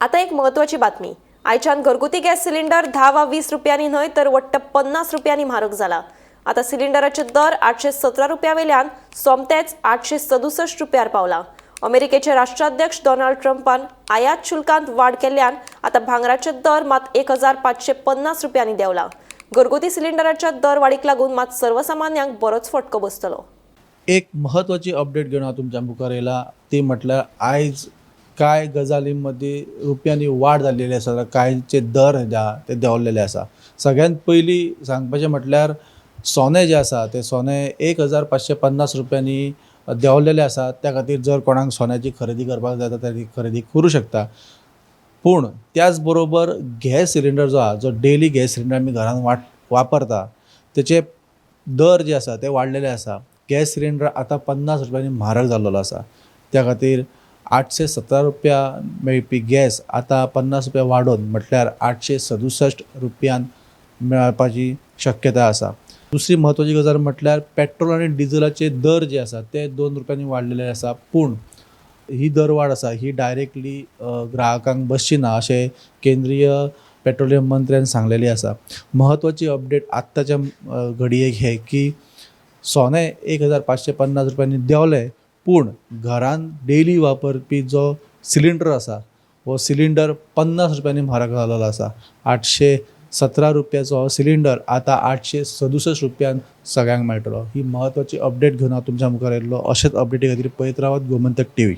आता एक महत्त्वाची बातमी. आयच्यान घरगुती गॅस सिलिंडर 10 वा 20 रुपयांनी न्हय तर वट्ट 50 रुपयांनी म्हारग जाला. आता सिलिंडराचे दर 817 रुपया वयल्यान सोमतेच 867 रुपयार पावला. अमेरिकेचे राष्ट्राध्यक्ष डोनाल्ड ट्रम्पान आयात शुल्कांत वाड केल्ल्यान आता भांगराचे दर मात 1550 रुपयांनी देंवला. घरगुती सिलिंडराच्या दर वाडीक लागून मात सर्वसामान्यांक बरोच फटको बसतलो. एक महत्त्वाची अपडेट घेऊन हांव तुमच्या मुखार येयला. ती म्हटल्यार आयज कांय गजालींमध्ये रुपयांनी वाड जाल्लेली आसा, कांयचे दर ते देंवल्लेले आसा. सगळ्यात पयलीं सांगपाचें म्हटल्यार सोने जें आसा तें सोने 1550 रुपयांनी देंवल्लेलें आसा. त्या खातीर जर कोणाक सोन्याची खरेदी करपाक जाय जाल्यार ती खरेदी करूं शकता. पूण त्याच बरोबर गॅस सिलिंडर जो आसा, जो डेली गॅस सिलिंडर आमी घरांत वापरता, तेचे दर जे आसा ते वाडलेले आसा. गॅस सिलिंडर आतां 50 रुपयांनी म्हारग जाल्लो आसा. त्या खातीर 817 रुपया मेळपी गॅस आतां 50 रुपया वाडोवन म्हटल्यार 867 रुपयान मेळपाची शक्यताय आसा. दुसरी म्हत्वाची गजाल म्हटल्यार पेट्रोल आनी डिझलाचे दर जे आसा ते 2 रुपयांनी वाडलेले आसा. पूण ही दरवाड आसा ही डायरेक्टली ग्राहकांक बसची ना अशें केंद्रीय पेट्रोलियम मंत्र्यान सांगलेली आसा. म्हत्वाची अपडेट आत्ताच्या घडयेक हे की सोने 1550 रुपयांनी देंवले, पूण घरांत डेली वापरपी जो सिलिंडर आसा हो सिलिंडर 50 रुपयांनी म्हारग जाल्लो आसा. 817 रुपयाचो हो सिलिंडर आतां 867 रुपयान सगळ्यांक मेळटलो. ही म्हत्वाची अपडेट घेवन हांव तुमच्या मुखार येयल्लो. अशेंच अपडेटी खातीर पळयत रावात गोमंतक TV.